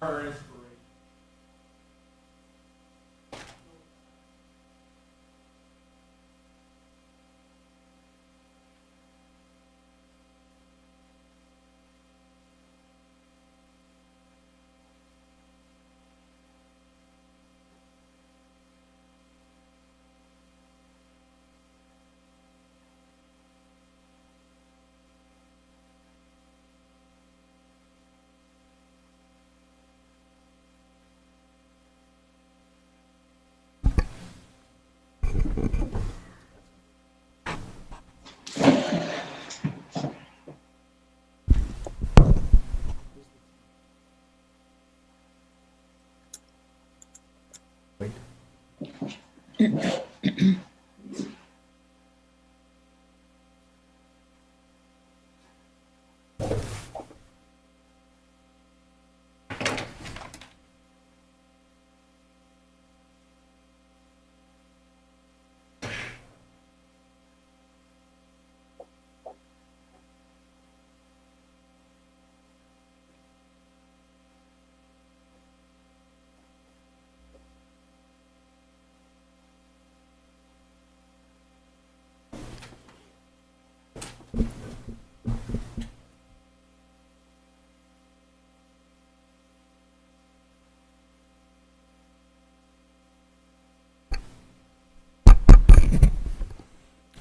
Our inspiration.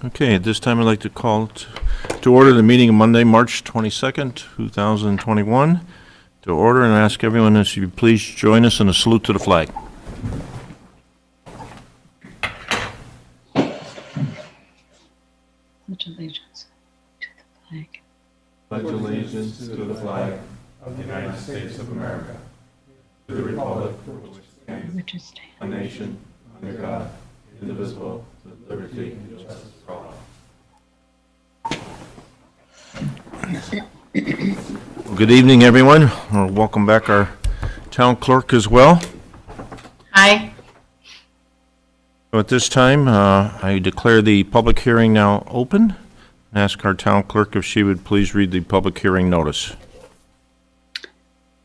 Okay, at this time I'd like to call to order the meeting of Monday, March 22nd, 2021. To order and ask everyone if you please join us in a salute to the flag. Pledge allegiance to the flag Pledge allegiance to the flag of the United States of America, to the republic for which it stands, which is stand. a nation, under God, indivisible, with liberty and justice for all. Good evening, everyone. Welcome back our town clerk as well. Aye. So at this time, I declare the public hearing now open and ask our town clerk if she would please read the public hearing notice.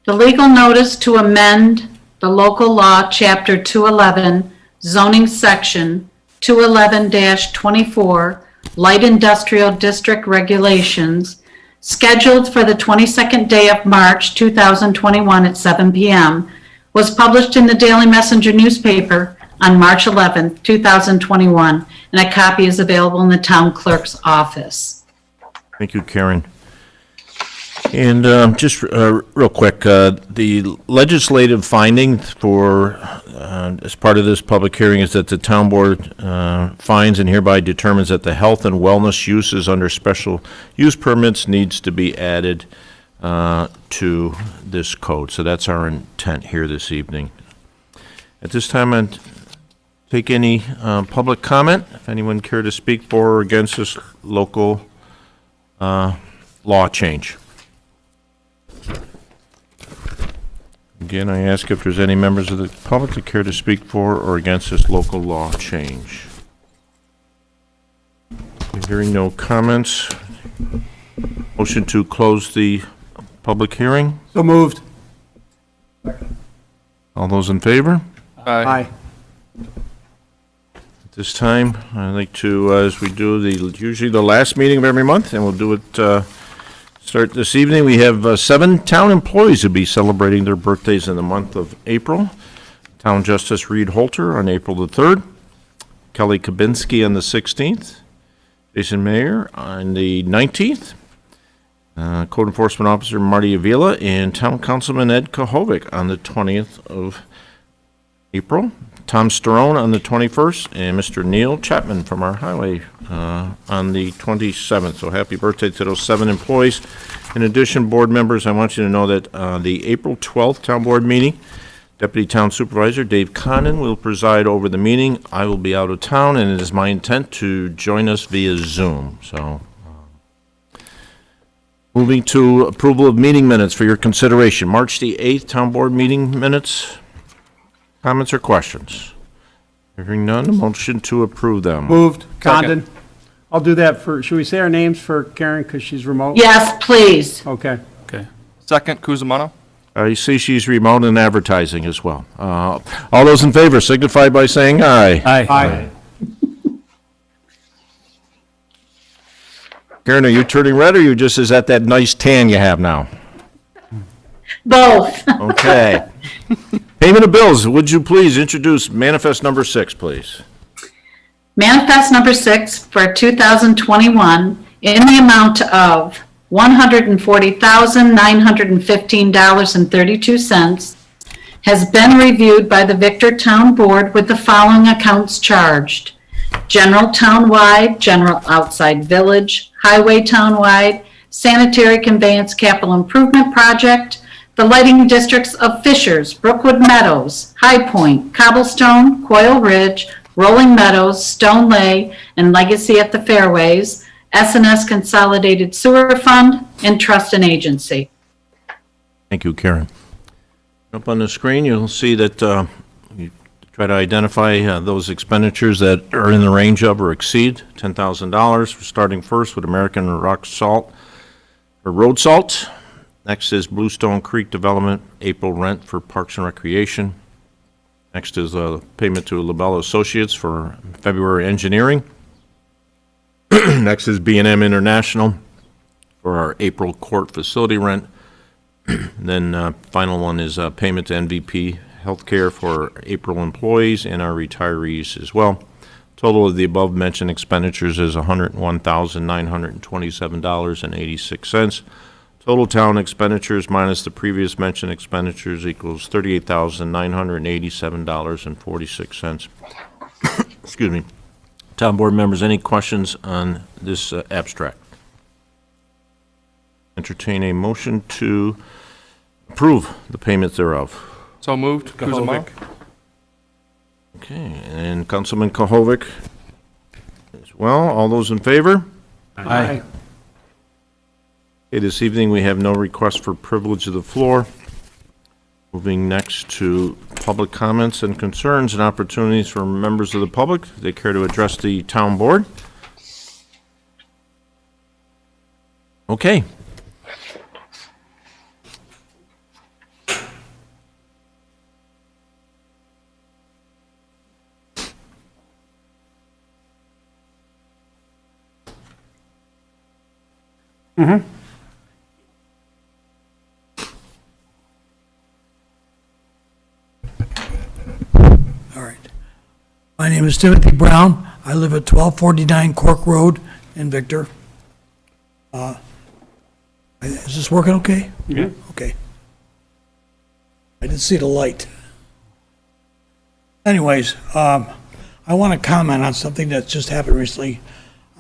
The legal notice to amend the local law, Chapter 211, zoning section 211-24, light industrial district regulations, scheduled for the 22nd day of March 2021 at 7 p.m., was published in the Daily Messenger newspaper on March 11, 2021, and a copy is available in the town clerk's office. Thank you, Karen. And just real quick, the legislative finding for, as part of this public hearing, is that the town board finds and hereby determines that the health and wellness uses under special use permits needs to be added to this code. So that's our intent here this evening. At this time, I'd take any public comment. If anyone care to speak for or against this local law change. Again, I ask if there's any members of the public that care to speak for or against this local law change. Hearing no comments, motion to close the public hearing. So moved. All those in favor? Aye. At this time, I'd like to, as we do usually the last meeting of every month, and we'll do it, start this evening. We have 7 town employees who'll be celebrating their birthdays in the month of April. Town Justice Reed Holter on April the 3rd, Kelly Kabinski on the 16th, Jason Mayer on the 19th, Code Enforcement Officer Marty Avila, and Town Councilman Ed Kohovic on the 20th of April. Tom Sterone on the 21st, and Mr. Neil Chapman from our highway on the 27th. So happy birthday to those 7 employees. In addition, board members, I want you to know that the April 12th town board meeting, Deputy Town Supervisor Dave Conan will preside over the meeting. I will be out of town, and it is my intent to join us via Zoom. So, moving to approval of meeting minutes for your consideration. March the 8th town board meeting minutes. Comments or questions? Hearing none, a motion to approve them. Moved. Condon. I'll do that for, should we say our names for Karen because she's remote? Yes, please. Okay. Okay. Second, Kuzumano? I see she's remote and advertising as well. All those in favor signify by saying aye. Aye. Karen, are you turning red, or you just, is that that nice tan you have now? Both. Okay. Payment of bills, would you please introduce manifest number 6, please? Manifest number 6 for 2021 in the amount of $140,915.32 has been reviewed by the Victor Town Board with the following accounts charged: general townwide, general outside village, highway townwide, sanitary conveyance capital improvement project, the lighting districts of Fishers, Brookwood Meadows, High Point, Cobblestone, Coil Ridge, Rolling Meadows, Stone Lay, and Legacy at the Fairways, S&S Consolidated Sewer Fund, and Trust and Agency. Thank you, Karen. Up on the screen, you'll see that you try to identify those expenditures that are in the range of or exceed $10,000. We're starting first with American Rock Salt, or Road Salt. Next is Bluestone Creek Development, April rent for Parks and Recreation. Next is payment to LaBelle Associates for February engineering. Next is B&M International for our April court facility rent. Then final one is payment to MVP Healthcare for April employees and our retirees as well. Total of the above mentioned expenditures is $101,927.86. Total town expenditures minus the previous mentioned expenditures equals $38,987.46. Excuse me. Town board members, any questions on this abstract? Entertain a motion to approve the payment thereof. So moved. Kuzelma. Okay, and Councilman Kohovic as well. All those in favor? Aye. Okay, this evening we have no request for privilege of the floor. Moving next to public comments and concerns and opportunities for members of the public. If they care to address the town board. Okay. All right. My name is Timothy Brown. I live at 1249 Cork Road in Victor. Is this working okay? Yeah. Okay. I didn't see the light. Anyways, I want to comment on something that's just happened recently.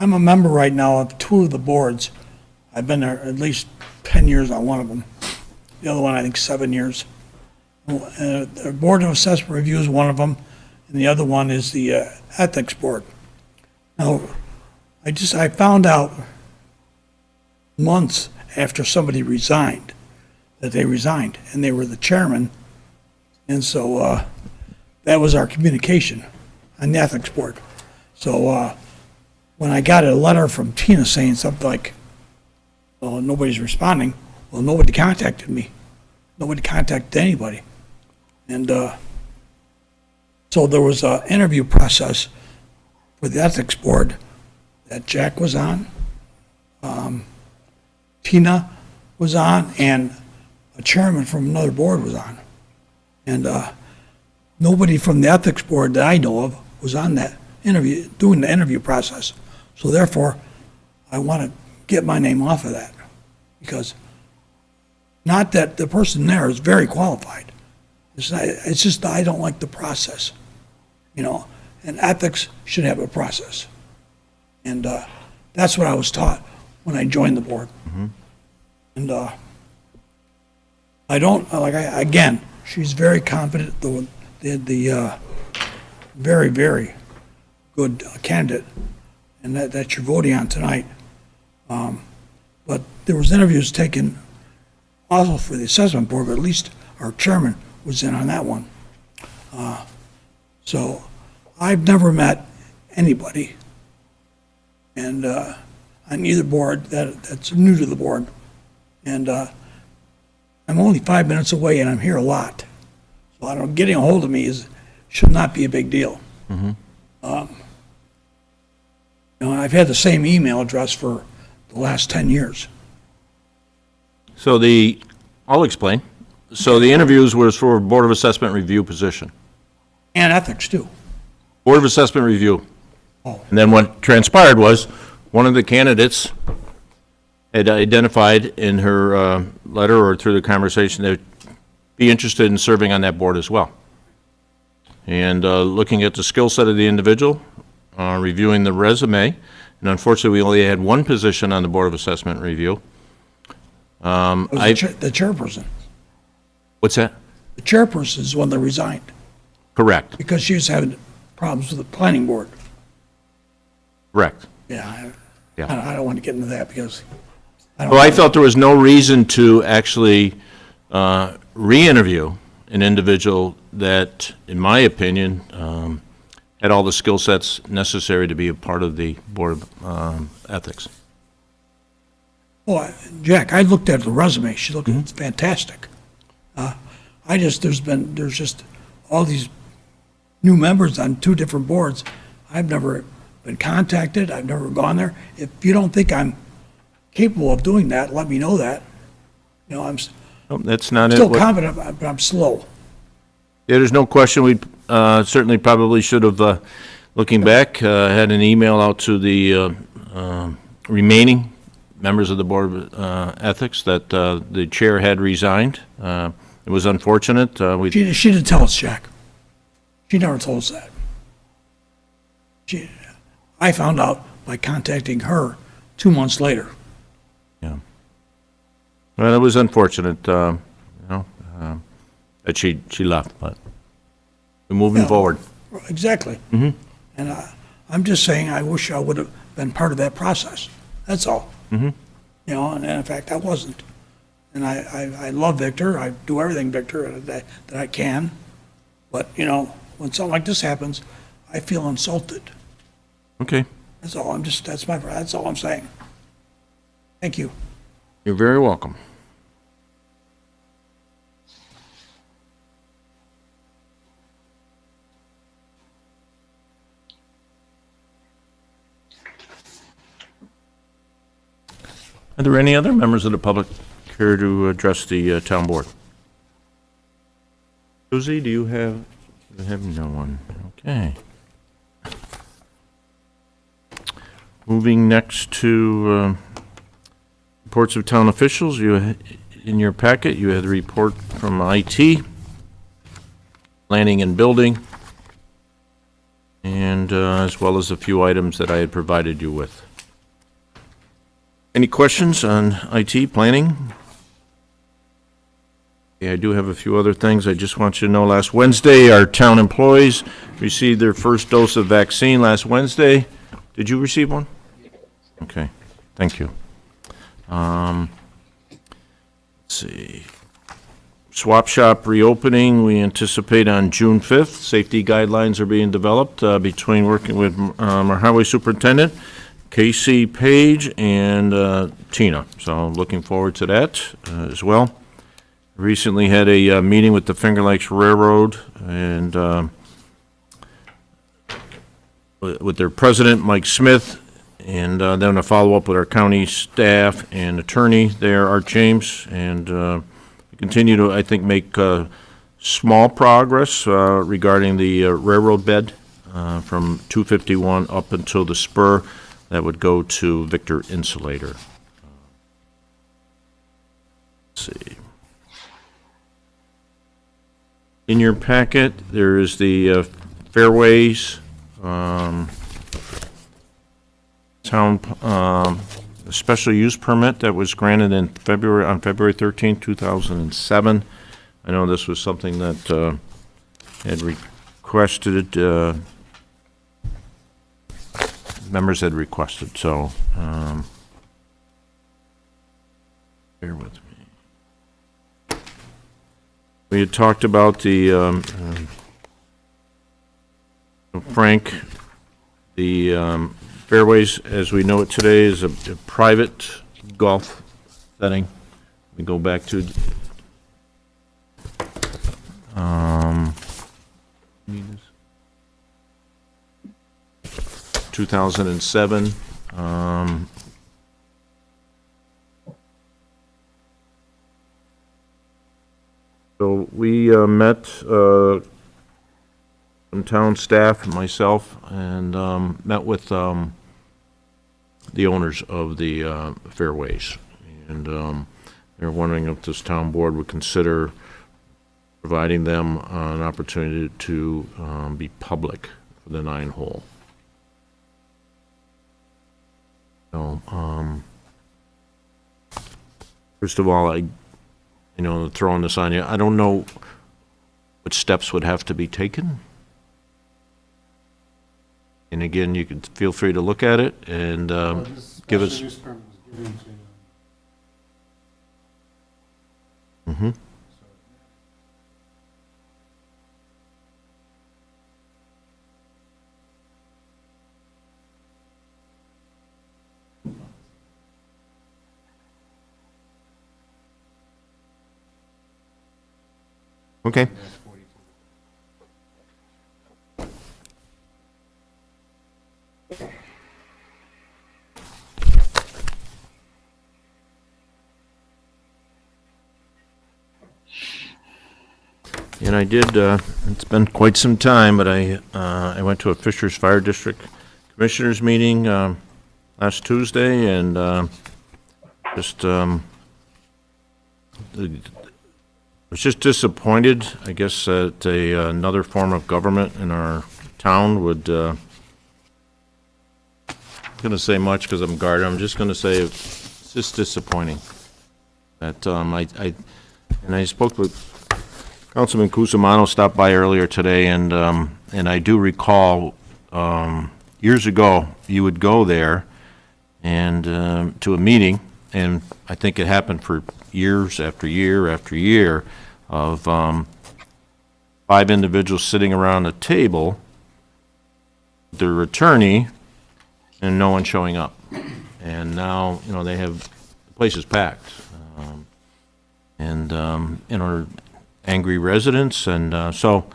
I'm a member right now of two of the boards. I've been there at least 10 years on one of them. The other one, I think, 7 years. The Board of Assessment Review is one of them, and the other one is the Ethics Board. Now, I found out months after somebody resigned, that they resigned, and they were the chairman, and so that was our communication on the Ethics Board. So when I got a letter from Tina saying something like, well, nobody's responding, well, nobody contacted me. Nobody contacted anybody. And so there was an interview process for the Ethics Board that Jack was on, Tina was on, and a chairman from another board was on. And nobody from the Ethics Board that I know of was on that interview, doing the interview process. So therefore, I want to get my name off of that, because not that the person there is very qualified. It's just that I don't like the process, you know, and ethics should have a process. And that's what I was taught when I joined the board. And I don't, again, she's very competent, the very, very good candidate, and that you're voting on tonight. But there was interviews taken also for the assessment board, but at least our chairman was in on that one. So I've never met anybody and on either board that's new to the board. And I'm only 5 minutes away and I'm here a lot. So I don't, getting a hold of me should not be a big deal. You know, I've had the same email address for the last 10 years. So I'll explain. So the interviews was for Board of Assessment Review position. And ethics, too. Board of Assessment Review. Oh. And then what transpired was, one of the candidates had identified in her letter or through the conversation that be interested in serving on that board as well. And looking at the skill set of the individual, reviewing the resume, and unfortunately, we only had one position on the Board of Assessment Review. It was the chairperson. What's that? The chairperson is the one that resigned Correct, because she was having problems with the planning board. correct. Yeah, Yeah. I don't want to get into that because I don't. Well, I felt there was no reason to actually re-interview an individual that, in my opinion, had all the skill sets necessary to be a part of the Board of Ethics. Well, Jack, I looked at the resume. She looked it's fantastic. There's just all these new members on two different boards. I've never been contacted. I've never gone there. If you don't think I'm capable of doing that, let me know that. You know, I'm Oh, that's not it. still What- competent, but I'm slow. Yeah, there's no question, we certainly probably should have, looking back, had an email out to the remaining members of the Board of Ethics that the chair had resigned. It was unfortunate. She didn't tell us, Jack. She never told us that. I found out by contacting her 2 months later. Yeah. Well, it was unfortunate, that she left, but we're moving Yeah. forward. Exactly. And I'm just saying, I wish I would have been part of that process. That's all. You know, and in fact, I wasn't. And I love Victor. I do everything, Victor, that I can. But, you know, when something like this happens, I feel insulted. Okay, That's all. That's all I'm saying. Thank you. you're very welcome. Are there any other members of the public care to address the town board? Susie, do you have no one? Okay. Moving next to reports of town officials, in your packet, you had a report from IT, planning and building, and as well as a few items that I had provided you with. Any questions on IT, planning? Yeah, I do have a few other things. I just want you to know, last Wednesday, our town employees received their first dose of vaccine last Wednesday. Did you receive one? Okay, thank you. Let's see. Swap shop reopening, we anticipate on June 5th. Safety guidelines are being developed between working with our highway superintendent, Casey Page, and Tina. So looking forward to that as well. Recently had a meeting with the Finger Lakes Railroad and with their president, Mike Smith, and then a follow-up with our county staff and attorney there, Art James, and we continue to, I think, make small progress regarding the railroad bed from 251 up until the spur that would go to Victor Insulator. Let's see. In your packet, there is the Fairways town special use permit that was granted in on February 13, 2007. I know this was something that had requested, members had requested, so bear with me. We had talked about the, Frank, the Fairways, as we know it today, is a private golf setting. We go back to 2007. So we met, some town staff, myself, and met with the owners of the fairways. And they're wondering if this town board would consider providing them an opportunity to be public for the 9-hole. So, first of all, throwing this on you, I don't know what steps would have to be taken. And again, you can feel free to look at it and give us. Mm-hmm. Okay. And I did, it's been quite some time, but I went to a Fishers Fire District Commissioners meeting last Tuesday, and was just disappointed, I guess, that another form of government in our town would, I'm going to say much because I'm guarded, I'm just going to say it's just disappointing that I spoke with Councilman Cusimano, stopped by earlier today, and I do recall years ago you would go there and to a meeting, and I think it happened for years after year after year of 5 individuals sitting around a table, their attorney, and no one showing up. And now, they have, the place is packed. Angry residents, and so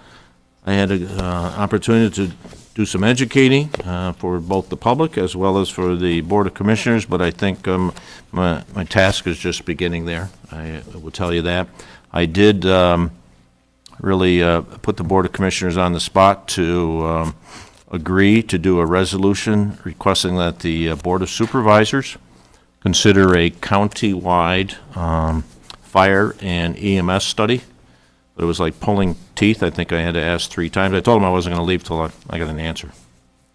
I had an opportunity to do some educating for both the public as well as for the Board of Commissioners, but I think my task is just beginning there. I will tell you that. I did really put the Board of Commissioners on the spot to agree to do a resolution requesting that the Board of Supervisors consider a county-wide fire and EMS study. But it was like pulling teeth. I think I had to ask 3 times. I told him I wasn't going to leave till I got an answer.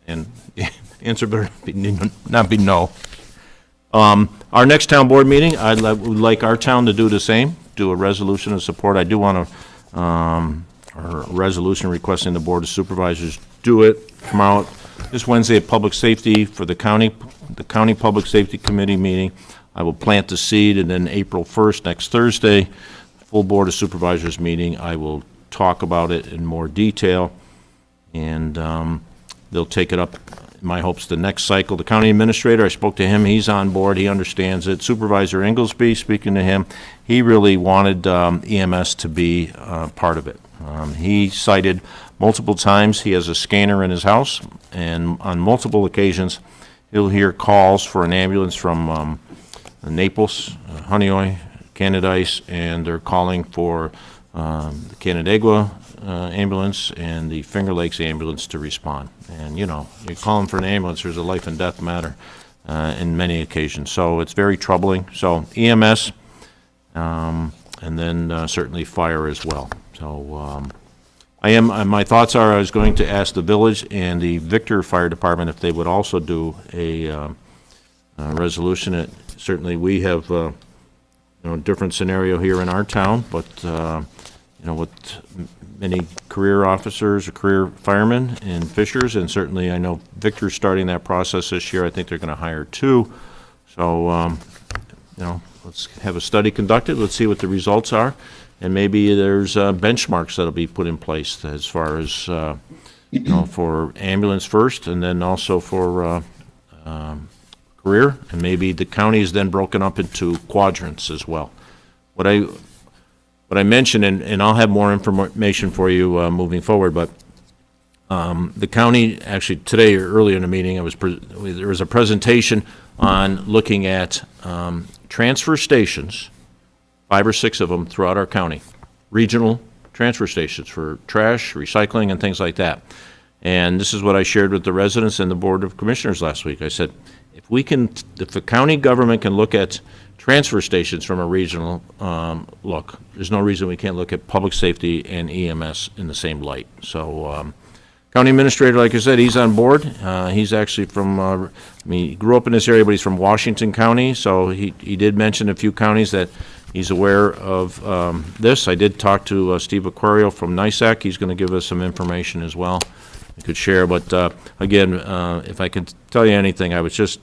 And the answer better not be no. Our next town board meeting, would like our town to do the same, do a resolution of support. I do want a resolution requesting the Board of Supervisors do it, come out this Wednesday at Public Safety for the County Public Safety Committee meeting. I will plant the seed, and then April 1st, next Thursday, full Board of Supervisors meeting, I will talk about it in more detail, and they'll take it up, in my hopes, the next cycle. The county administrator, I spoke to him, he's on board, he understands it. Supervisor Inglesby, speaking to him, he really wanted EMS to be part of it. He cited multiple times, he has a scanner in his house, and on multiple occasions, he'll hear calls for an ambulance from Naples, Honeoye, Canadice, and they're calling for the Canandaigua ambulance and the Finger Lakes ambulance to respond. And, you're calling for an ambulance, there's a life and death matter in many occasions. So it's very troubling. So EMS, and then certainly fire as well. So my thoughts are I was going to ask the village and the Victor Fire Department if they would also do a resolution. Certainly we have different scenario here in our town, but, with many career officers or career firemen in Fishers, and certainly I know Victor's starting that process this year. I think they're going to hire 2. So, let's have a study conducted. Let's see what the results are. And maybe there's benchmarks that'll be put in place as far as, for ambulance first, and then also for career, and maybe the county is then broken up into quadrants as well. What I mentioned, and I'll have more information for you moving forward, but The county, actually, today, or earlier in the meeting, there was a presentation on looking at transfer stations, 5 or 6 of them throughout our county, regional transfer stations for trash, recycling, and things like that. And this is what I shared with the residents and the Board of Commissioners last week. I said, if the county government can look at transfer stations from a regional look, there's no reason we can't look at public safety and EMS in the same light. So, County Administrator, like I said, he's on board. He's actually from, he grew up in this area, but he's from Washington County, so he did mention a few counties that he's aware of this. I did talk to Steve Aquario from NISAC. He's going to give us some information as well we could share. But again, if I can tell you anything, I was just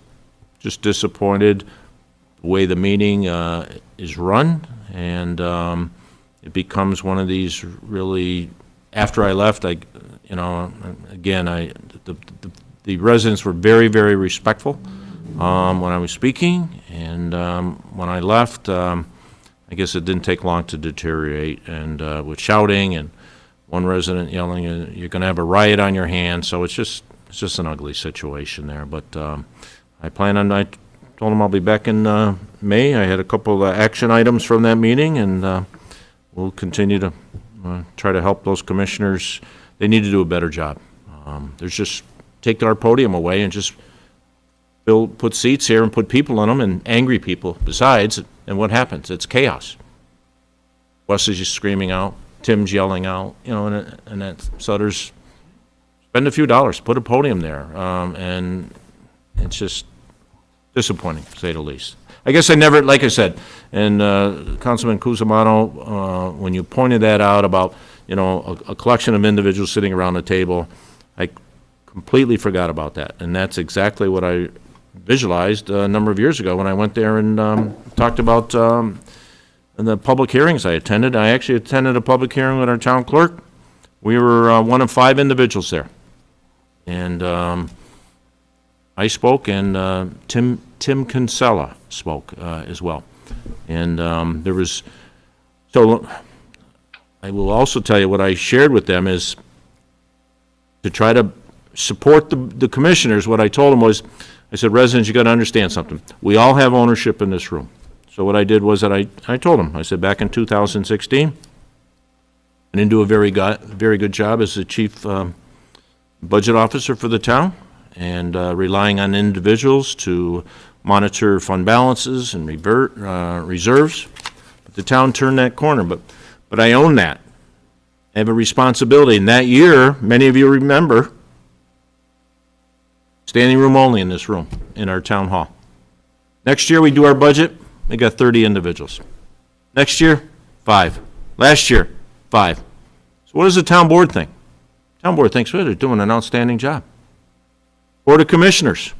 disappointed the way the meeting is run, and it becomes one of these really, after I left, the residents were very, very respectful when I was speaking, and when I left, I guess it didn't take long to deteriorate, and with shouting and one resident yelling, "You're going to have a riot on your hands." So it's just an ugly situation there. But I told them I'll be back in May. I had a couple of action items from that meeting, and we'll continue to try to help those commissioners. They need to do a better job. There's just take our podium away and just put seats here and put people in them, and angry people besides, and what happens? It's chaos. Wes is just screaming out, Tim's yelling out, and that, so there's, spend a few dollars, put a podium there, and it's just disappointing, to say the least. I guess I never, like I said, and Councilman Cusimano, when you pointed that out about, a collection of individuals sitting around a table, I completely forgot about that. And that's exactly what I visualized a number of years ago when I went there and talked about the public hearings I attended. I actually attended a public hearing with our town clerk. We were one of 5 individuals there. And I spoke, and Tim Kinsella spoke as well. And there was, so I will also tell you what I shared with them is to try to support the commissioners. What I told them was, I said, residents, you got to understand something. We all have ownership in this room. So what I did was that I told them, I said, back in 2016, I didn't do a very good job as the chief budget officer for the town, and relying on individuals to monitor fund balances and reserves. But the town turned that corner, but I own that. I have a responsibility. And that year, many of you remember, standing room only in this room, in our town hall. Next year, we do our budget, we got 30 individuals. Next year, 5. Last year, 5. So what does the town board think? Town board thinks, well, they're doing an outstanding job. Board of Commissioners,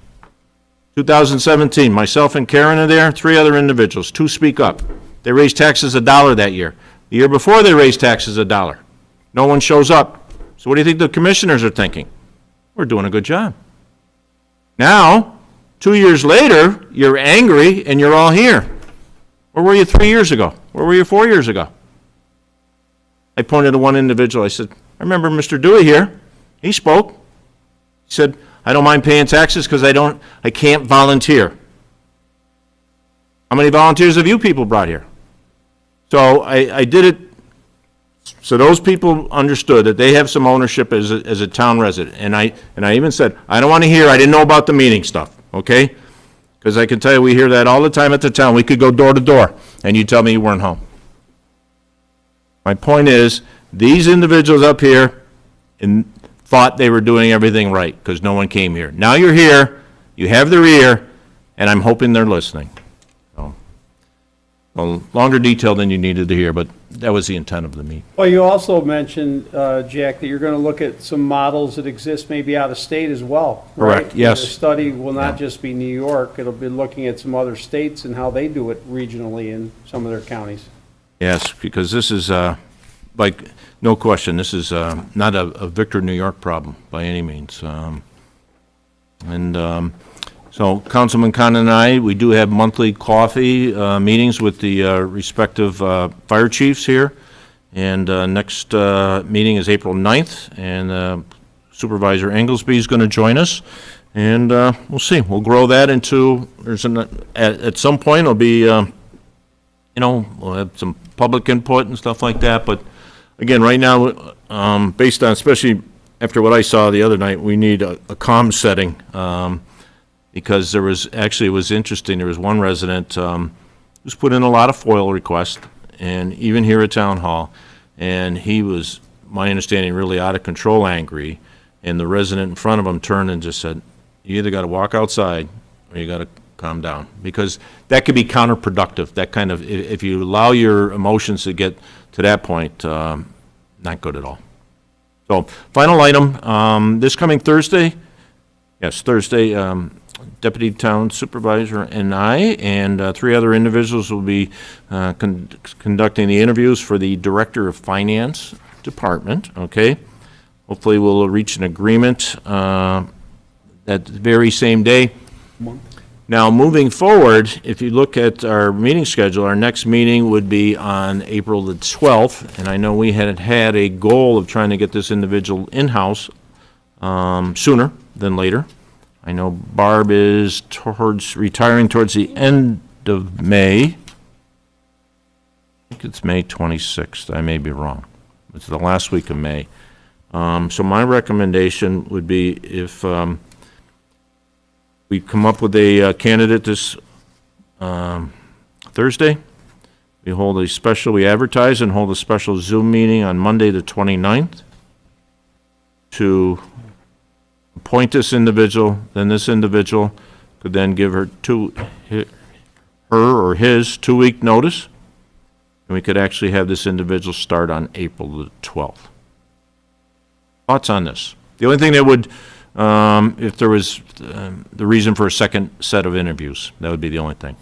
2017, myself and Karen are there, 3 other individuals, 2 speak up. They raised taxes $1 that year. The year before, they raised taxes $1. No one shows up. So what do you think the commissioners are thinking? We're doing a good job. Now, 2 years later, you're angry and you're all here. Where were you 3 years ago? Where were you 4 years ago? I pointed to one individual. I said, I remember Mr. Dewey here. He spoke. He said, I don't mind paying taxes because I can't volunteer. How many volunteers have you people brought here? So I did it so those people understood that they have some ownership as a town resident. And I even said, I don't want to hear, I didn't know about the meeting stuff, okay? Because I can tell you, we hear that all the time at the town. We could go door to door, and you tell me you weren't home. My point is, these individuals up here thought they were doing everything right because no one came here. Now you're here, you have their ear, and I'm hoping they're listening. So, a longer detail than you needed to hear, but that was the intent of the meeting. Well, you also mentioned, Jack, that you're going to look at some models that exist maybe out of state as well, right? Correct, yes. The study will not just be New York, it'll be looking at some other states and how they do it regionally in some of their counties. Yes, because this is, no question, this is not a Victor, New York problem by any means. So Councilman Khan and I, we do have monthly coffee meetings with the respective fire chiefs here. And next meeting is April 9th. And Supervisor Englesby is going to join us, and we'll see. We'll grow that into, at some point, it'll be, we'll have some public input and stuff like that, but again, right now, based on, especially after what I saw the other night, we need a calm setting, because there was, actually, it was interesting, there was one resident who's put in a lot of FOIL requests, and even here at Town Hall, and he was, my understanding, really out of control angry, and the resident in front of him turned and just said, you either got to walk outside, or you got to calm down, because that could be counterproductive, that kind of, if you allow your emotions to get to that point, not good at all. So, final item, this coming Thursday, Deputy Town Supervisor and I, and 3 other individuals will be conducting the interviews for the Director of Finance Department, okay? Hopefully we'll reach an agreement that very same day. Now, moving forward, if you look at our meeting schedule, our next meeting would be on April the 12th, and I know we had a goal of trying to get this individual in-house sooner than later. I know Barb is retiring towards the end of May. I think it's May 26th. I may be wrong. It's the last week of May. So my recommendation would be if we come up with a candidate this Thursday, we advertise and hold a special Zoom meeting on Monday the 29th to appoint this individual, then this individual could then give her or his 2-week notice, and we could actually have this individual start on April the 12th. Thoughts on this? The only thing that would, if there was the reason for a second set of interviews, that would be the only thing.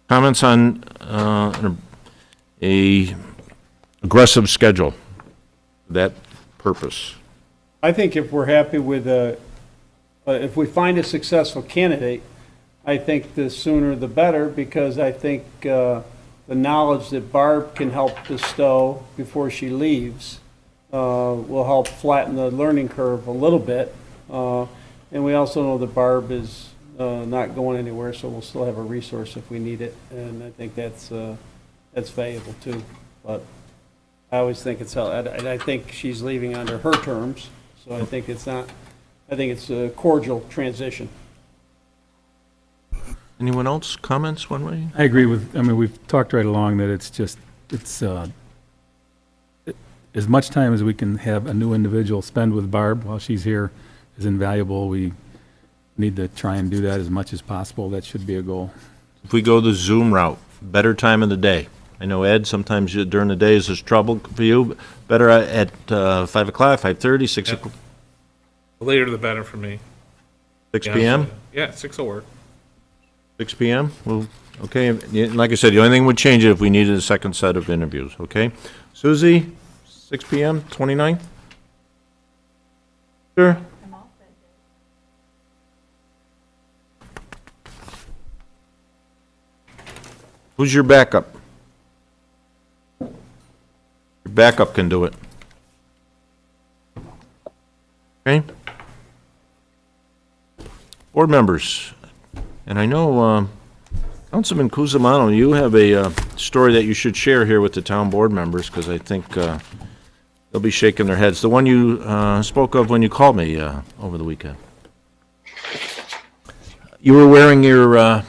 Comments on a aggressive schedule, that purpose? I think if we're happy with, if we find a successful candidate, I think the sooner the better, because I think the knowledge that Barb can help bestow before she leaves will help flatten the learning curve a little bit. And we also know that Barb is not going anywhere, so we'll still have a resource if we need it, and I think that's valuable too. But I always think and I think she's leaving under her terms, so I think it's a cordial transition. Anyone else comments one way? I agree with, we've talked right along that it's as much time as we can have a new individual spend with Barb while she's here is invaluable. We need to try and do that as much as possible. That should be a goal. If we go the Zoom route, better time of the day. I know, Ed, sometimes during the day is this trouble for you. Better at 5 o'clock, 5:30, 6 o'clock? The later the better for me. 6 p.m.? Yeah, 6 will work. 6 p.m.? Well, okay, like I said, the only thing would change it if we needed a second set of interviews, okay? Susie, 6 p.m., 29th? Sure. Who's your backup? Your backup can do it. Okay? Board members, and I know, Councilman Cusimano, you have a story that you should share here with the town board members, because I think they'll be shaking their heads. The one you spoke of when you called me over the weekend. You were wearing your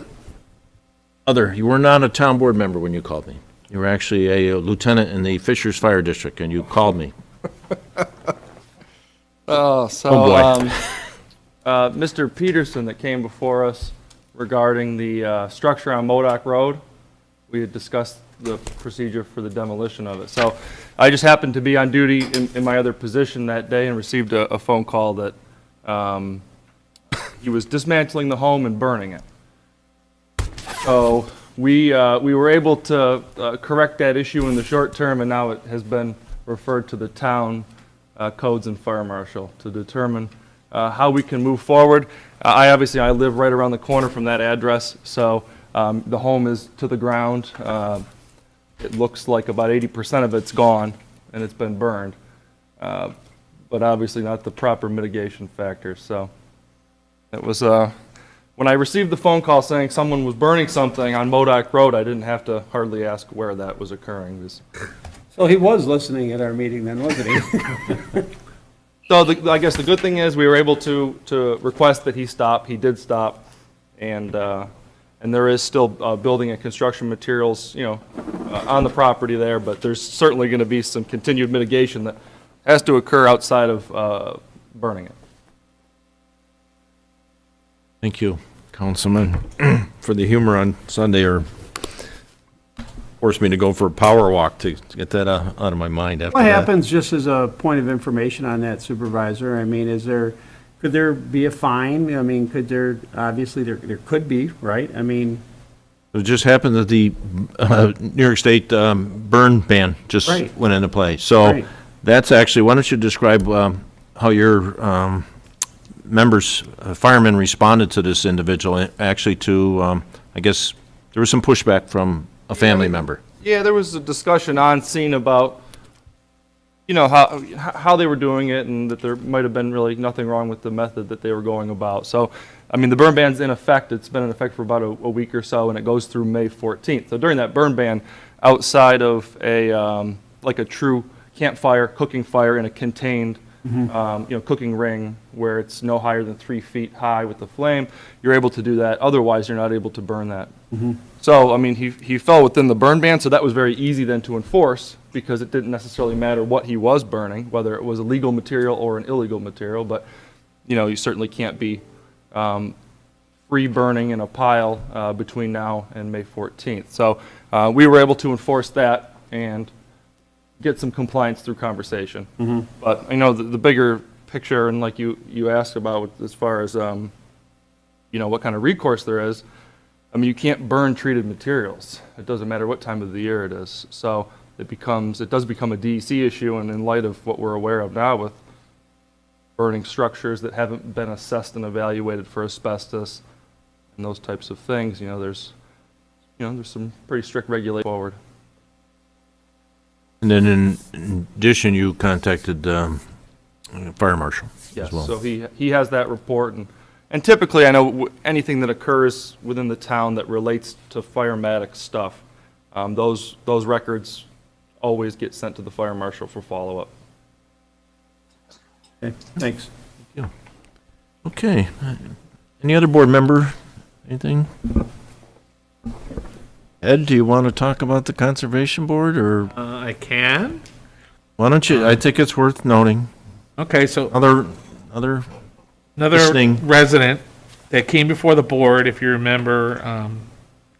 you were not a town board member when you called me. You were actually a lieutenant in the Fishers Fire District, and you called me. Oh, so, boy. Mr. Peterson that came before us regarding the structure on Modoc Road, we had discussed the procedure for the demolition of it. So I just happened to be on duty in my other position that day and received a phone call that he was dismantling the home and burning it. So we were able to correct that issue in the short term, and now it has been referred to the town codes and fire marshal to determine how we can move forward. I live right around the corner from that address, so the home is to the ground. It looks like about 80% of it's gone, and it's been burned. but obviously not the proper mitigation factor. So it was, when I received the phone call saying someone was burning something on Modoc Road, I didn't have to hardly ask where that was occurring. It was- So he was listening at our meeting then, wasn't he? So I guess the good thing is we were able to request that he stop. He did stop, and there is still building and construction materials, on the property there, but there's certainly going to be some continued mitigation that has to occur outside of burning it. Thank you, Councilman, for the humor on Sunday, or forced me to go for a power walk to get that out of my mind after What that. happens, just as a point of information on that, Supervisor? I mean, could there be a fine? I mean, obviously, there could be, right? I mean, It just happened that the New York State burn ban just Right. went into play. So Right. that's actually, why don't you describe how your members, firemen responded to this individual, actually to, I guess, there was some pushback from a family member. Yeah, there was a discussion on scene about, how they were doing it, and that there might have been really nothing wrong with the method that they were going about. So, I mean, the burn ban's in effect. It's been in effect for about a week or so, and it goes through May 14th. So during that burn ban, outside of like a true campfire, cooking fire in a contained, cooking ring where it's no higher than 3 feet high with the flame, you're able to do that. Otherwise, you're not able to burn that. So, I mean, he fell within the burn ban, so that was very easy then to enforce, because it didn't necessarily matter what he was burning, whether it was a legal material or an illegal material, but, you certainly can't be free burning in a pile between now and May 14th. So we were able to enforce that and get some compliance through conversation. But I know the bigger picture, and like you asked about as far as, what kind of recourse there is, I mean, you can't burn treated materials. It doesn't matter what time of the year it is. So it does become a DEC issue, and in light of what we're aware of now with burning structures that haven't been assessed and evaluated for asbestos and those types of things, there's some pretty strict regulation forward. And then in addition, you contacted fire marshal Yes, as well. so he has that report, and typically, I know anything that occurs within the town that relates to firematic stuff, those records always get sent to the fire marshal for follow-up. okay, thanks. Okay. Any other board member? Anything? Ed, do you want to talk about the Conservation Board, or I can. why don't you, I think it's worth noting, Okay, so other another listening. resident that came before the board, if you remember,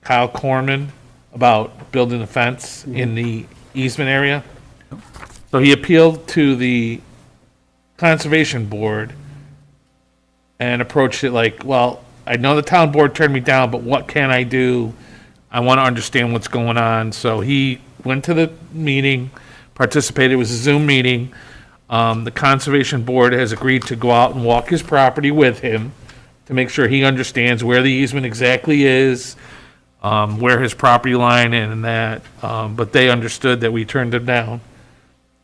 Kyle Corman, about building a fence in the easement area. So he appealed to the Conservation Board and approached it like, well, I know the town board turned me down, but what can I do? I want to understand what's going on. So he went to the meeting, participated. It was a Zoom meeting. The Conservation Board has agreed to go out and walk his property with him to make sure he understands where the easement exactly is, where his property line and that. But they understood that we turned him down,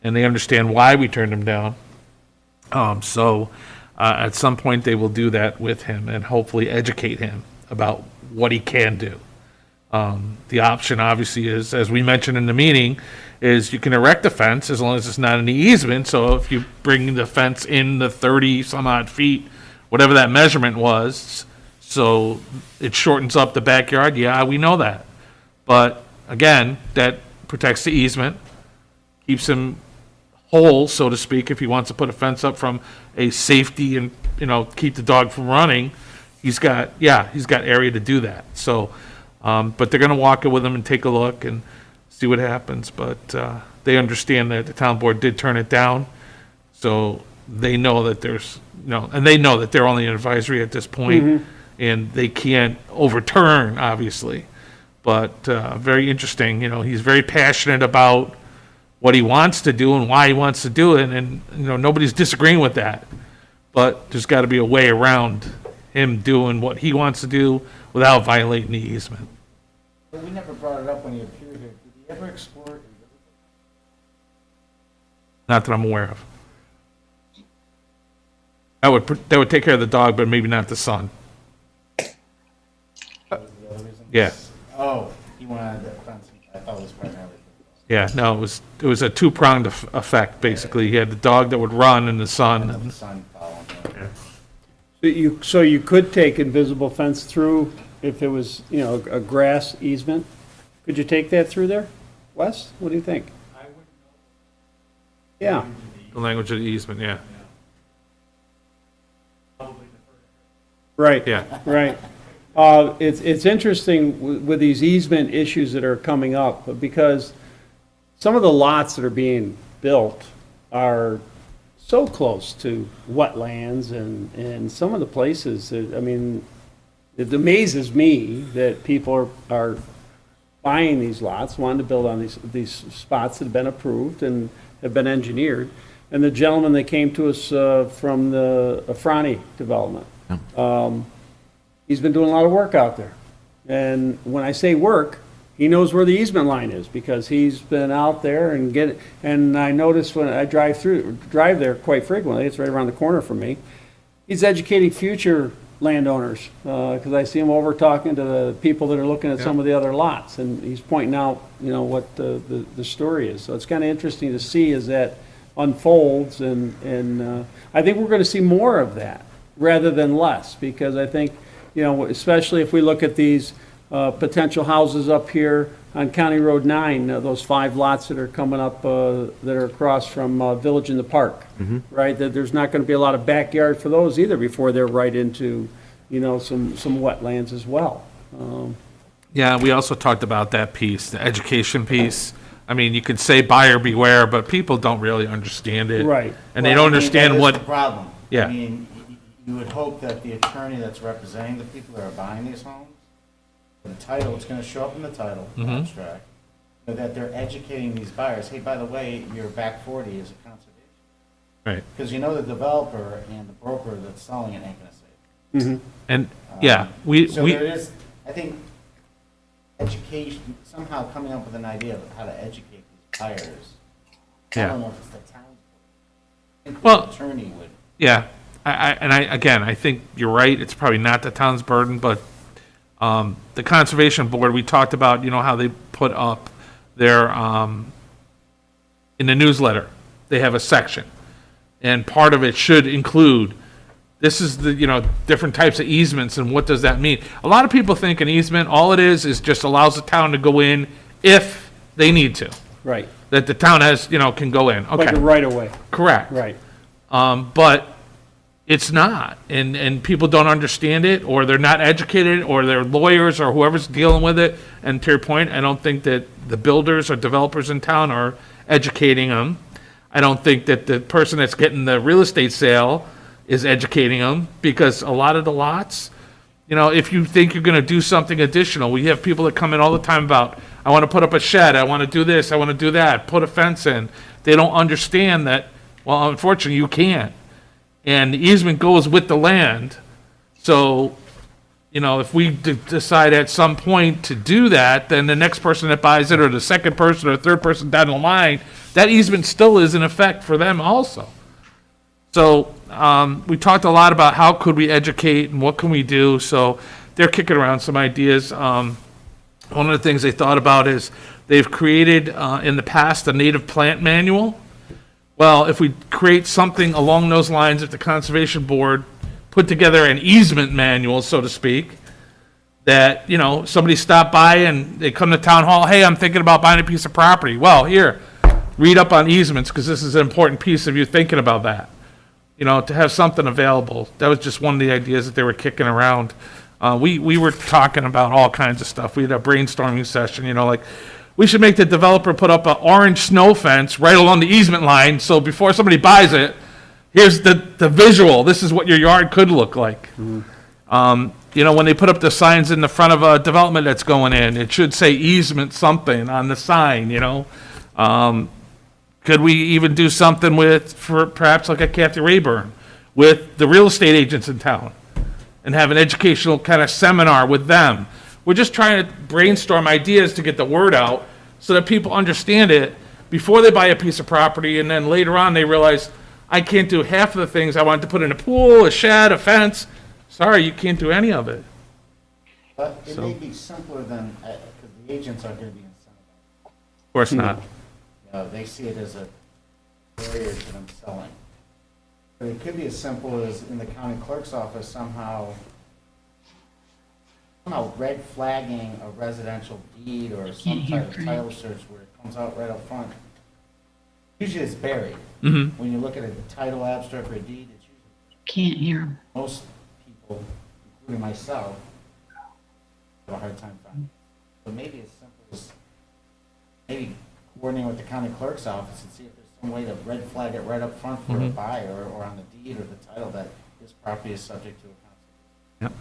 and they understand why we turned him down. So at some point, they will do that with him and hopefully educate him about what he can do. The option obviously is, as we mentioned in the meeting, is you can erect a fence as long as it's not in the easement. So if you bring the fence in the 30 some odd feet, whatever that measurement was, so it shortens up the backyard, yeah, we know that. But again, that protects the easement, keeps him whole, so to speak, if he wants to put a fence up from a safety and, keep the dog from running, he's got area to do that. So, but they're gonna walk it with him and take a look and see what happens. But, they understand that the town board did turn it down. So they know that there's, and they know that they're only an advisory at this point, and they can't overturn, obviously. But, very interesting, he's very passionate about what he wants to do and why he wants to do it, and, nobody's disagreeing with that. But there's gotta be a way around him doing what he wants to do without violating the easement. But we never brought it up when he appeared here. Did he ever explore? Not that I'm aware of. that would take care of the dog, but maybe not the son. Yeah, Oh, he wanted the fence, I thought it was primarily. yeah, no, it was a two-pronged effect, basically. He had the dog that would run and the son. The son following him. So you could take invisible fence through if it was, you know, a grass easement? Could you take that through there? Wes, what do you think? Yeah, The language of the easement, yeah. right. Yeah. Right. It's interesting with these easement issues that are coming up, because some of the lots that are being built are so close to wetlands and some of the places that, I mean, it amazes me that people are buying these lots, wanting to build on these spots that have been approved and have been engineered. And the gentleman that came to us from the Afrani development, he's been doing a lot of work out there. And when I say work, he knows where the easement line is, because he's been out there and I notice when I drive there quite frequently, it's right around the corner from me, he's educating future landowners, because I see him over talking to the people that are looking at some of the other lots, and he's pointing out, you know, what the story is. So it's kind of interesting to see as that unfolds, and I think we're going to see more of that rather than less, because I think, you know, especially if we look at these potential houses up here on County Road 9, those 5 lots that are coming up that are across from Village in the Park, right? That there's not going to be a lot of backyard for those either before they're right into, you know, some wetlands as well. Yeah, we also talked about that piece, the education piece. I mean, you could say buyer beware, but people don't really understand it. Right. And they don't understand That is what, the problem. Yeah. I mean, you would hope that the attorney that's representing the people that are buying these homes, the title, it's gonna show up in the title, abstract, but that they're educating these buyers, hey, by the way, your back 40 is a conservation. right. Because you know the developer and the broker that's selling it ain't gonna say it. And, yeah, we, So there is, I think, education, somehow coming up with an idea of how to educate these buyers. I Yeah. don't know if it's the town. I think Well- the attorney would. yeah, again, I think you're right, it's probably not the town's burden, but the Conservation Board, we talked about, you know, how they put up their, in the newsletter, they have a section. And part of it should include, this is the, you know, different types of easements and what does that mean? A lot of people think an easement, all it is just allows the town to go in if they need to. Right. That the town has, you know, can go in. Like a Okay, right of way. correct. Right. But it's not, and people don't understand it, or they're not educated, or they're lawyers, or whoever's dealing with it. And to your point, I don't think that the builders or developers in town are educating them. I don't think that the person that's getting the real estate sale is educating them, because a lot of the lots, you know, if you think you're gonna do something additional, we have people that come in all the time about, I wanna put up a shed, I wanna do this, I wanna do that, put a fence in. They don't understand that, well, unfortunately, you can't. And the easement goes with the land. So, you know, if we decide at some point to do that, then the next person that buys it, or the second person or third person down the line, that easement still is in effect for them also. So, we talked a lot about how could we educate and what can we do, so they're kicking around some ideas. One of the things they thought about is they've created, in the past, a native plant manual. Well, if we create something along those lines, if the Conservation Board put together an easement manual, so to speak, that, you know, somebody stopped by and they come to town hall, hey, I'm thinking about buying a piece of property. Well, here, read up on easements, because this is an important piece of you thinking about that. You know, to have something available. That was just one of the ideas that they were kicking around. We were talking about all kinds of stuff. We had a brainstorming session, you know, like, we should make the developer put up an orange snow fence right along the easement line, so before somebody buys it, here's the visual, this is what your yard could look like. You know, when they put up the signs in the front of a development that's going in, it should say easement something on the sign, you know? Could we even do something for perhaps like a Kathy Rayburn, with the real estate agents in town, and have an educational kind of seminar with them? We're just trying to brainstorm ideas to get the word out, so that people understand it before they buy a piece of property, and then later on they realize, I can't do half of the things I wanted to put in a pool, a shed, a fence. Sorry, you can't do any of it. But it may be simpler than, because the agents aren't going to be incentivized. Of course not. They see it as a barrier to them selling. But it could be as simple as in the county clerk's office somehow red flagging a residential deed or some type of title search where it comes out right up front. Usually it's buried. When you look at a title abstract or a deed, it's usually, Can't hear him. most people, including myself, have a hard time finding. So maybe as simple as maybe coordinating with the county clerk's office and see if there's some way to red flag it right up front for a buyer or on the deed or the title that this property is subject to a conservation. Yep.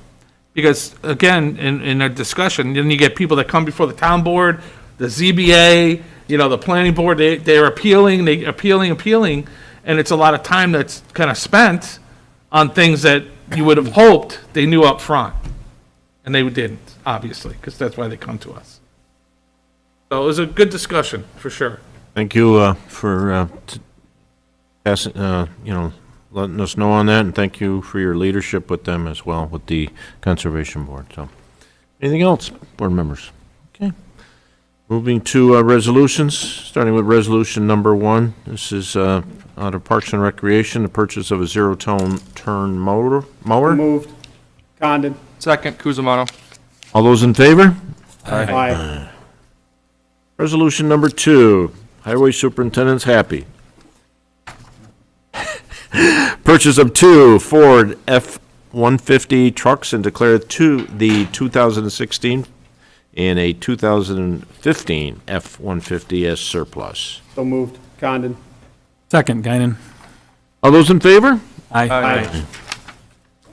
Because, again, in a discussion, then you get people that come before the town board, the ZBA, the planning board, they're appealing, and it's a lot of time that's kind of spent on things that you would have hoped they knew up front. And they didn't, obviously, because that's why they come to us. So it was a good discussion, for sure. Thank you for passing, letting us know on that, and thank you for your leadership with them as well, with the Conservation Board. So, anything else, board members? Okay. Moving to resolutions, starting with resolution number 1. This is out of Parks and Recreation, the purchase of a zero-turn mower. Moved. Condon. Second, Kuzma. All those in favor? Aye. Resolution number 2, Highway Superintendent's happy. Purchase of 2 Ford F-150 trucks and declare the 2016 and a 2015 F-150 as surplus. So moved. Condon. Second, Guinan. All those in favor? Aye.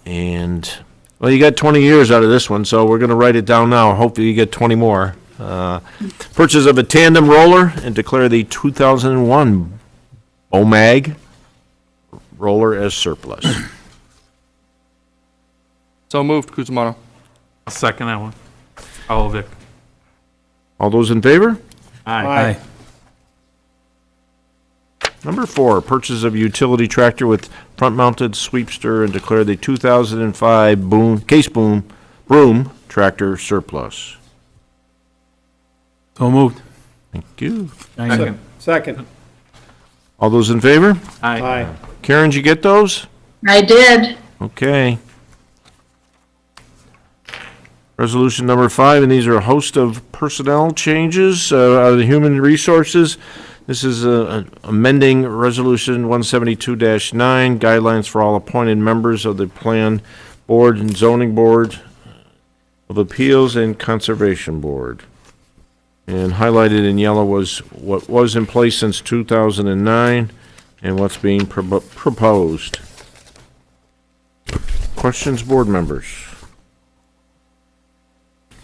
And, well, you got 20 years out of this one, so we're going to write it down now. Hopefully you get 20 more. Purchase of a tandem roller and declare the 2001 OMAG roller as surplus. So moved, Kuzma. I'll second that one. Oh, Vic. All those in favor? Aye. Number 4, purchase of utility tractor with front-mounted sweepster and declare the 2005 Case Boom Broom tractor surplus. So moved. Thank you. Guinan. Second. All those in favor? Aye. Karen, did you get those? I did. Okay. Resolution number 5, and these are a host of personnel changes out of the Human Resources. This is amending Resolution 172-9, guidelines for all appointed members of the Plan Board and Zoning Board of Appeals and Conservation Board. And highlighted in yellow was what was in place since 2009 and what's being proposed. Questions, board members?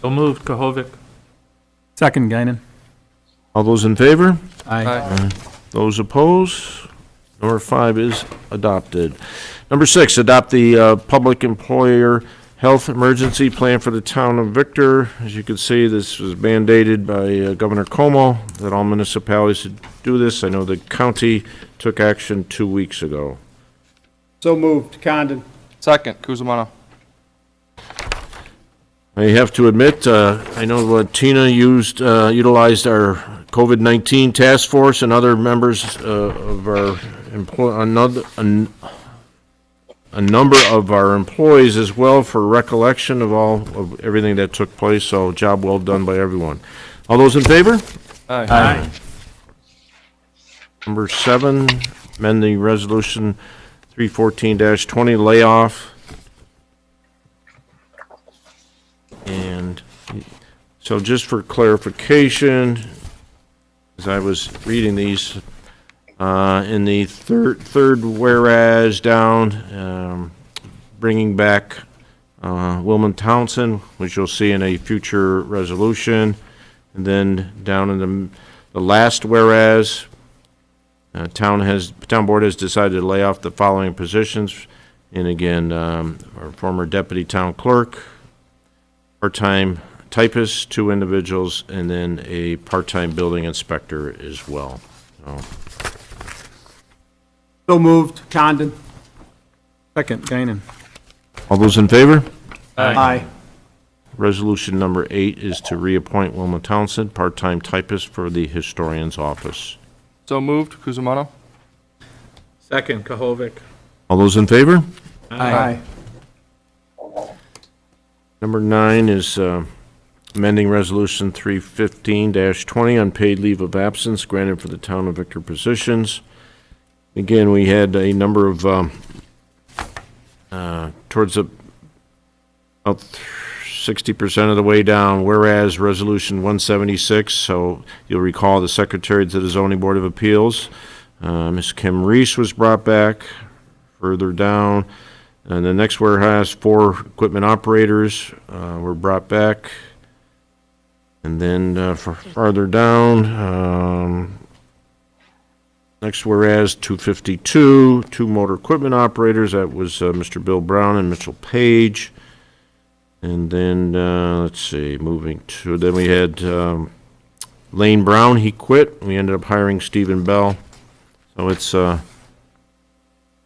So moved, Kohovic. Second, Guinan. All those in favor? Aye. Those opposed? Number 5 is adopted. Number 6, adopt the public employer health emergency plan for the town of Victor. As you can see, this was mandated by Governor Como that all municipalities should do this. I know the county took action 2 weeks ago. So moved. Condon. Second, Kuzma. I have to admit, I know Tina utilized our COVID-19 task force and other members of our a number of our employees as well for recollection of everything that took place. So job well done by everyone. All those in favor? Aye. Number 7, amend the resolution 314-20 layoff. And so just for clarification, as I was reading these, in the third whereas down, bringing back Wilman Townsend, which you'll see in a future resolution. And then down in the last whereas, town board has decided to lay off the following positions. And again, our former deputy town clerk, part-time typist, 2 individuals, and then a part-time building inspector as well. So moved, Condon. Second, Guinan. All those in favor? Aye. Resolution number 8 is to reappoint Wilma Townsend, part-time typist for the historian's office. So moved, Kuzumano. Second, Kohovic. All those in favor? Aye. Number 9 is amending Resolution 315-20, unpaid leave of absence granted for the town of Victor positions. Again, we had a number of, towards about 60% of the way down, whereas Resolution 176, so you'll recall the Secretary to the Zoning Board of Appeals, Ms. Kim Reese was brought back. Further down, and the next whereas 4 equipment operators were brought back. And then farther down, next whereas 252, 2 motor equipment operators, that was Mr. Bill Brown and Mitchell Page. And then, let's see, moving to, then we had Lane Brown, he quit. We ended up hiring Stephen Bell. So it's, and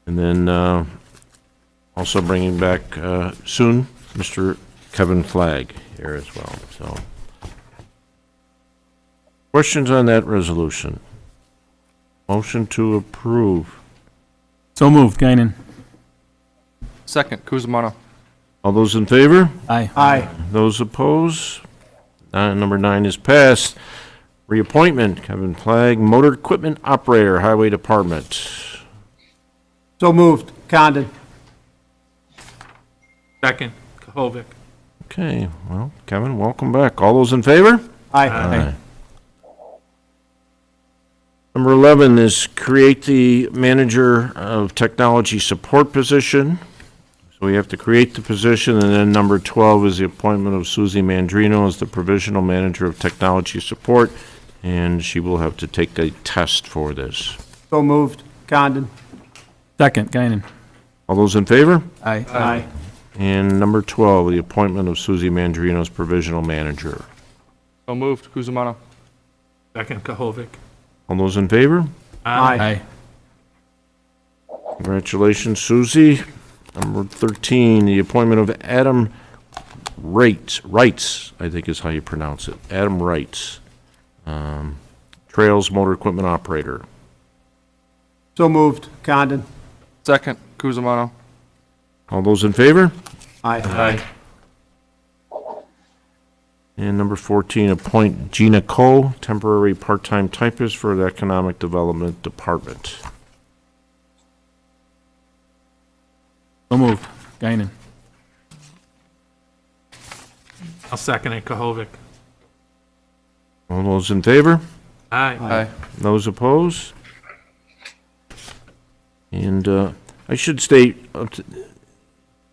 then also bringing back soon Mr. Kevin Flagg here as well. So, questions on that resolution? Motion to approve. So moved, Guinan. Second, Kuzumano. All those in favor? Aye. Aye. Those opposed? Number 9 is passed. Reappointment, Kevin Flagg, motor equipment operator, Highway Department. So moved, Condon. Second, Kohovic. Okay, well, Kevin, welcome back. All those in favor? Aye. Number 11 is create the manager of technology support position. So we have to create the position, and then number 12 is the appointment of Susie Mandrino as the provisional manager of technology support, and she will have to take a test for this. So moved, Condon. Second, Guinan. All those in favor? Aye. Aye. And number 12, the appointment of Susie Mandrino as provisional manager. So moved, Kuzumano. Second, Kohovic. All those in favor? Aye. Congratulations, Susie. Number 13, the appointment of Adam Wrights, I think is how you pronounce it. Adam Wrights, Trails Motor Equipment Operator. So moved, Condon. Second, Kuzumano. All those in favor? Aye. And number 14, appoint Gina Cole, temporary part-time typist for the Economic Development Department. So moved, Guinan. I'll second it, Kohovic. All those in favor? Aye. Aye. Those opposed? And I should state,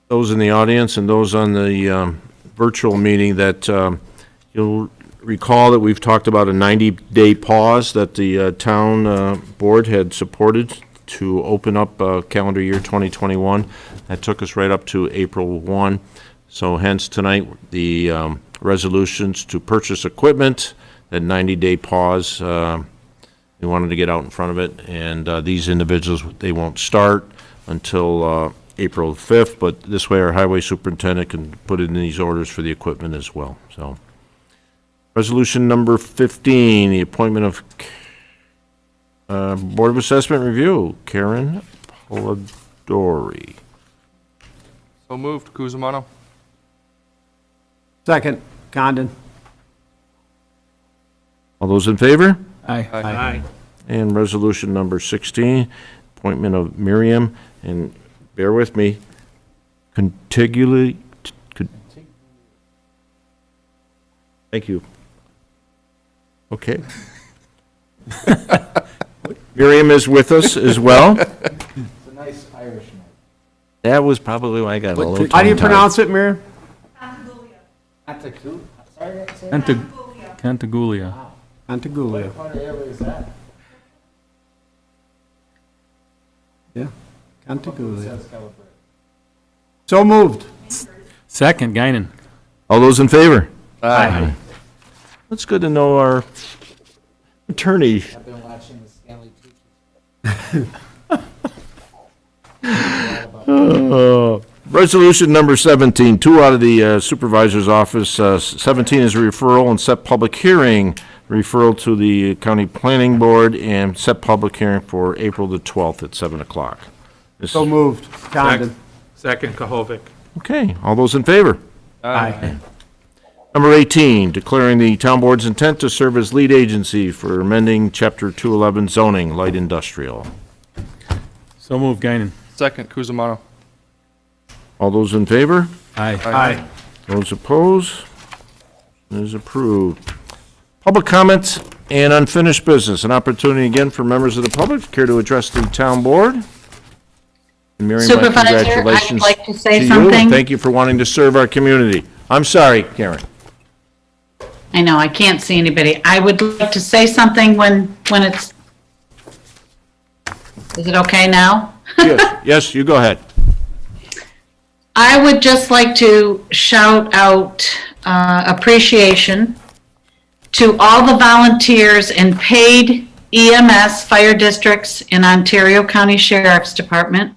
those in the audience and those on the virtual meeting, that you'll recall that we've talked about a 90-day pause that the town board had supported to open up calendar year 2021. That took us right up to April 1. So hence tonight, the resolutions to purchase equipment, that 90-day pause, we wanted to get out in front of it. And these individuals, they won't start until April 5th, but this way our highway superintendent can put in these orders for the equipment as well. So, resolution number 15, the appointment of Board of Assessment Review, Karen Polidori. So moved, Kuzumano. Second, Condon. All those in favor? Aye. Aye. And resolution number 16, appointment of Miriam, and bear with me, contiguously, thank you. Okay. Miriam is with us as well. It's a nice Irish name. That was probably why I got a little How do you tongue-tied. pronounce it, Miriam? Antiku? Sorry, say that. Cantaguglia. Antigua. What part of Italy is that? Yeah, Antigua. Says Calabrese. So moved. Second, Guinan. All those in favor? Aye. It's good to know our attorney. I've been watching the Stanley Tucci. Resolution number 17, 2 out of the supervisor's office. 17 is a referral and set public hearing, referral to the county planning board, and set public hearing for April the 12th at 7 o'clock. So moved. Condon. Second, Kohovic. Okay, all those in favor? Aye. Number 18, declaring the town board's intent to serve as lead agency for amending Chapter 211 zoning, light industrial. So move, Guinan. Second, Kuzma. All those in favor? Aye. Aye. Those opposed? It is approved. Public comments and unfinished business. An opportunity again for members of the public care to address the town board. And Mary, my Supervisor, I'd congratulations like to say you, and something. thank you for wanting to serve our community. I'm sorry, Karen. I know, I can't see anybody. I would like to say something when it's, is it okay now? Yes, you go ahead. I would just like to shout out appreciation to all the volunteers and paid EMS fire districts in Ontario County Sheriff's Department.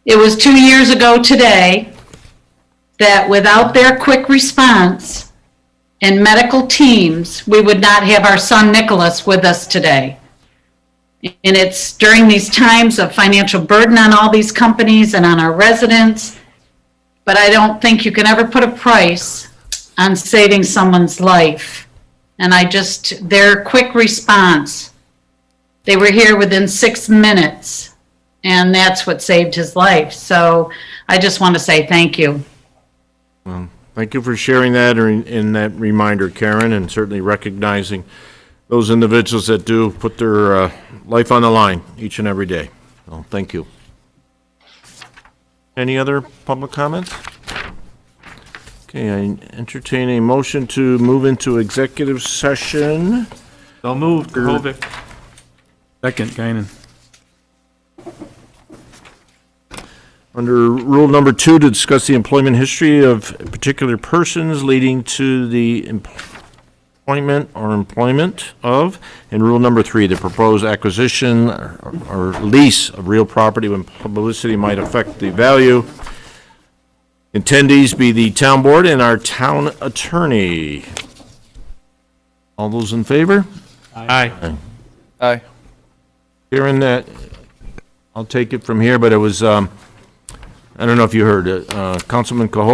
It was 2 years ago today that without their quick response and medical teams, we would not have our son Nicholas with us today. And it's during these times of financial burden on all these companies and on our residents, but I don't think you can ever put a price on saving someone's life. And their quick response, they were here within 6 minutes, and that's what saved his life. So I just want to say thank you. Thank you for sharing that in that reminder, Karen, and certainly recognizing those individuals that do put their life on the line each and every day. So, thank you. Any other public comments? Okay, I entertain a motion to move into executive session. So moved, Kohovic. Second, Guinan. Under rule number 2, to discuss the employment history of particular persons leading to the appointment or employment of, and rule number 3, the proposed acquisition or lease of real property when publicity might affect the value. Attendees be the town board and our town attorney. All those in favor? Aye. Aye. Hearing that, I'll take it from here, but it was, I don't know if you heard, Councilman Cahoon